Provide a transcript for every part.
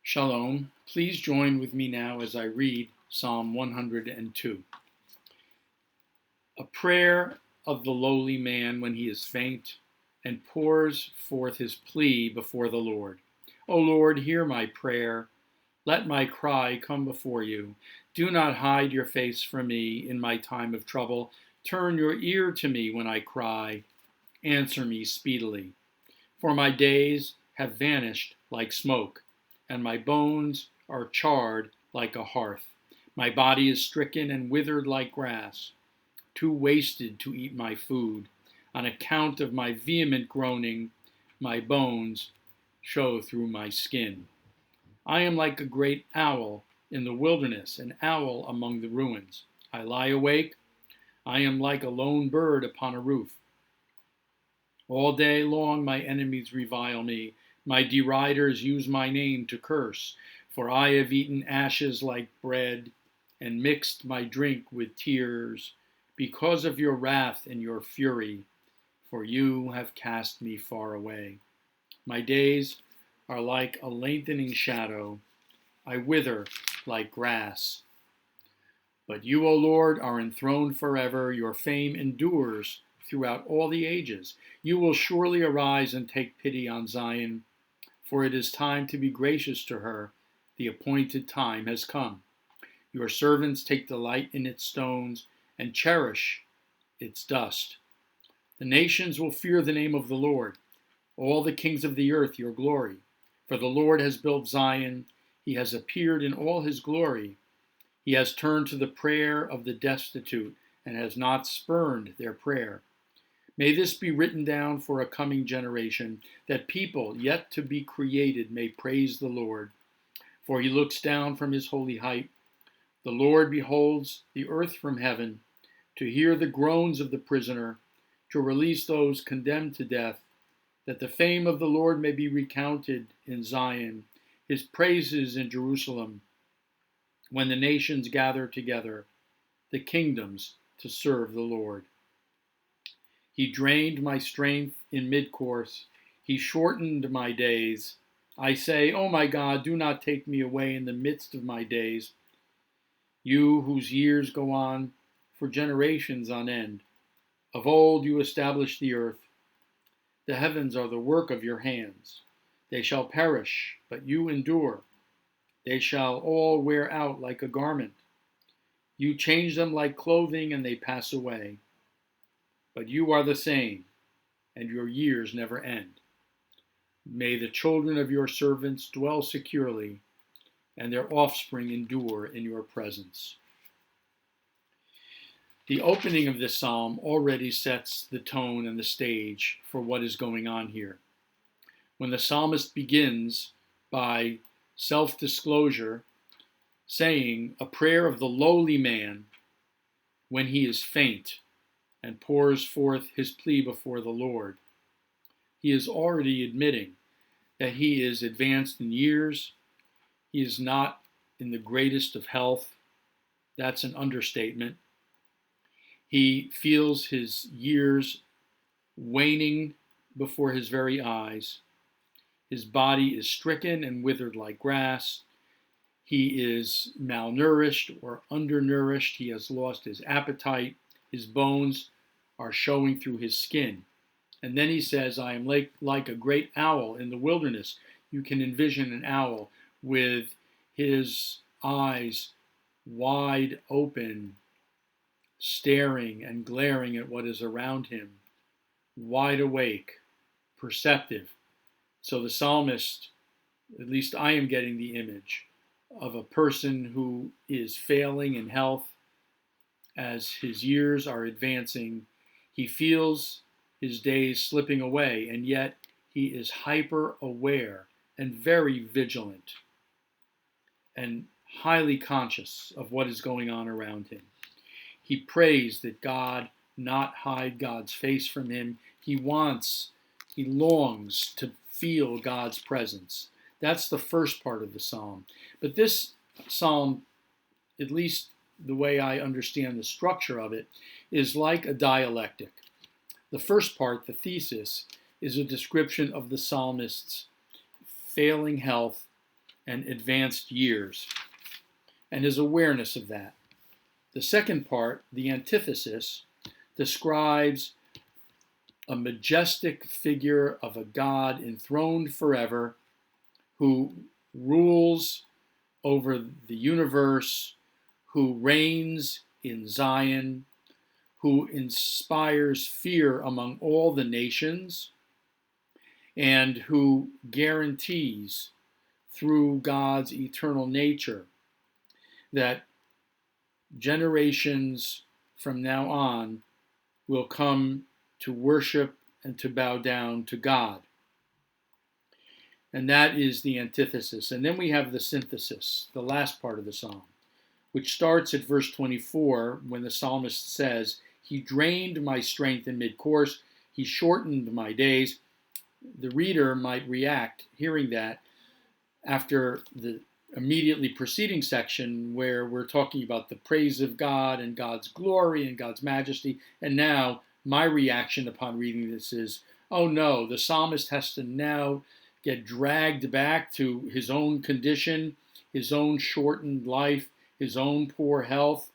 Shalom. Please join with me now as I read Psalm 102. A prayer of the lowly man when he is faint and pours forth his plea before the Lord. O Lord, hear my prayer. Let my cry come before you. Do not hide your face from me in my time of trouble. Turn your ear to me when I cry. Answer me speedily. For my days have vanished like smoke, and my bones are charred like a hearth. My body is stricken and withered like grass, too wasted to eat my food. On account of my vehement groaning, my bones show through my skin. I am like a great owl in the wilderness, an owl among the ruins. I lie awake. I am like a lone bird upon a roof. All day long my enemies revile me. My deriders use my name to curse. For I have eaten ashes like bread and mixed my drink with tears because of your wrath and your fury, for you have cast me far away. My days are like a lengthening shadow. I wither like grass. But you, O Lord, are enthroned forever. Your fame endures throughout all the ages. You will surely arise and take pity on Zion, for it is time to be gracious to her. The appointed time has come. Your servants take delight in its stones and cherish its dust. The nations will fear the name of the Lord, all the kings of the earth your glory. For the Lord has built Zion. He has appeared in all his glory. He has turned to the prayer of the destitute and has not spurned their prayer. May this be written down for a coming generation, that people yet to be created may praise the Lord. For he looks down from his holy height. The Lord beholds the earth from heaven, to hear the groans of the prisoner, to release those condemned to death, that the fame of the Lord may be recounted in Zion, his praises in Jerusalem, when the nations gather together, the kingdoms to serve the Lord. He drained my strength in mid-course. He shortened my days. I say, O my God, do not take me away in the midst of my days. You whose years go on for generations on end. Of old you established the earth. The heavens are the work of your hands. They shall perish, but you endure. They shall all wear out like a garment. You change them like clothing, and they pass away. But you are the same, and your years never end. May the children of your servants dwell securely, and their offspring endure in your presence. The opening of this psalm already sets the tone and the stage for what is going on here. When the psalmist begins by self-disclosure, saying a prayer of the lowly man when he is faint, and pours forth his plea before the Lord, he is already admitting that he is advanced in years. He is not in the greatest of health. That's an understatement. He feels his years waning before his very eyes. His body is stricken and withered like grass. He is malnourished or undernourished. He has lost his appetite. His bones are showing through his skin. And then he says, I am like a great owl in the wilderness. You can envision an owl with his eyes wide open, staring and glaring at what is around him, wide awake, perceptive. So the psalmist, at least I am getting the image of a person who is failing in health as his years are advancing. He feels his days slipping away, and yet he is hyper aware and very vigilant and highly conscious of what is going on around him. He prays that God not hide God's face from him. He longs to feel God's presence. That's the first part of the psalm. But this psalm, at least the way I understand the structure of it, is like a dialectic. The first part, the thesis, is a description of the psalmist's failing health and advanced years, and his awareness of that. The second part, the antithesis, describes a majestic figure of a God enthroned forever who rules over the universe, who reigns in Zion, who inspires fear among all the nations, and who guarantees through God's eternal nature that generations from now on will come to worship and to bow down to God. And that is the antithesis. And then we have the synthesis, the last part of the psalm, which starts at verse 24 when the psalmist says, "He drained my strength in mid-course, he shortened my days." The reader might react, hearing that, after the immediately preceding section where we're talking about the praise of God and God's glory and God's majesty. And now my reaction upon reading this is, oh no, the psalmist has to now get dragged back to his own condition, his own shortened life, his own poor health.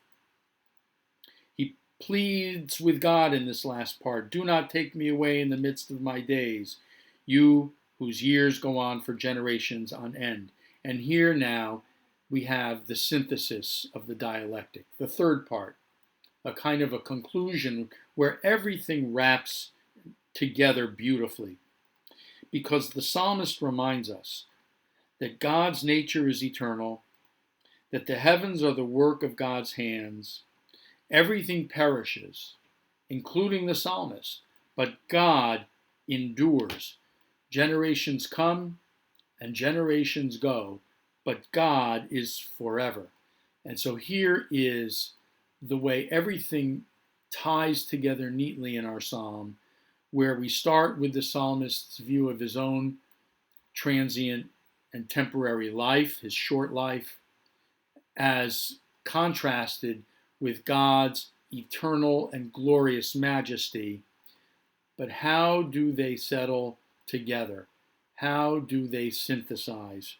He pleads with God in this last part, "Do not take me away in the midst of my days, you whose years go on for generations on end." And here now we have the synthesis of the dialectic, the third part, a kind of a conclusion where everything wraps together beautifully. Because the psalmist reminds us that God's nature is eternal, that the heavens are the work of God's hands, everything perishes, including the psalmist, but God endures. Generations come and generations go, but God is forever. And so here is the way everything ties together neatly in our psalm, where we start with the psalmist's view of his own transient and temporary life, his short life, as contrasted with God's eternal and glorious majesty. But how do they settle together? How do they synthesize?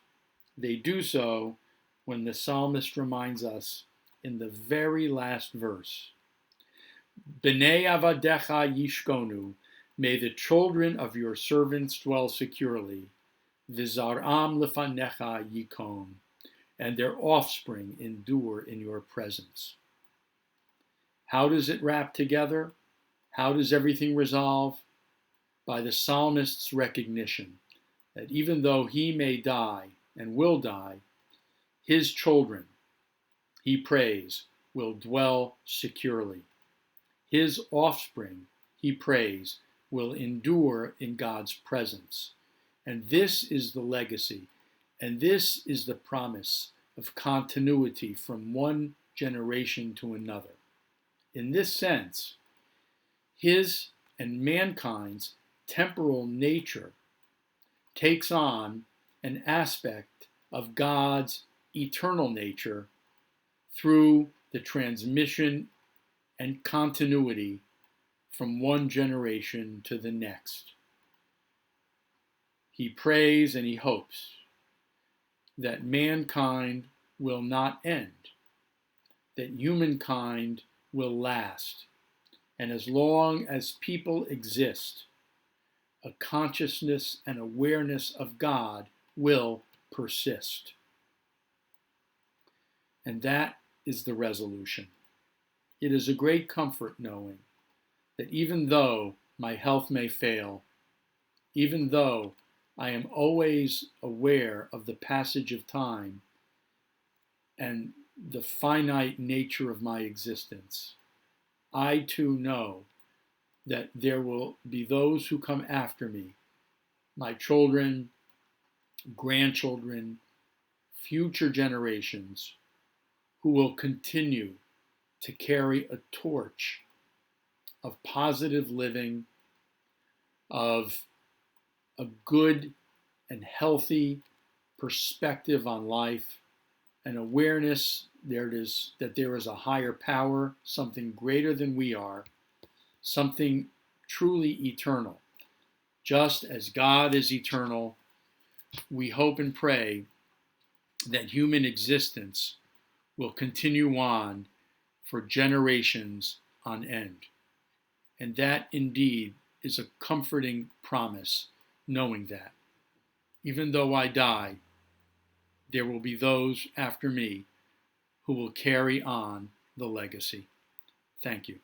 They do so when the psalmist reminds us in the very last verse, "B'nei avadecha yishkonu," may the children of your servants dwell securely, "V'zaram lefanecha yikon," and their offspring endure in your presence. How does it wrap together? How does everything resolve? By the psalmist's recognition that even though he may die and will die, his children, he prays, will dwell securely. His offspring, he prays, will endure in God's presence. And this is the legacy, and this is the promise of continuity from one generation to another. In this sense, his and mankind's temporal nature takes on an aspect of God's eternal nature through the transmission and continuity from one generation to the next. He prays and he hopes that mankind will not end, that humankind will last, and as long as people exist, a consciousness and awareness of God will persist. And that is the resolution. It is a great comfort knowing that even though my health may fail, even though I am always aware of the passage of time and the finite nature of my existence, I too know that there will be those who come after me, my children, grandchildren, future generations, who will continue to carry a torch of positive living, of a good and healthy perspective on life, an awareness that there is a higher power, something greater than we are, something truly eternal. Just as God is eternal, we hope and pray that human existence will continue on for generations on end. And that indeed is a comforting promise, knowing that. Even though I die, there will be those after me who will carry on the legacy. Thank you.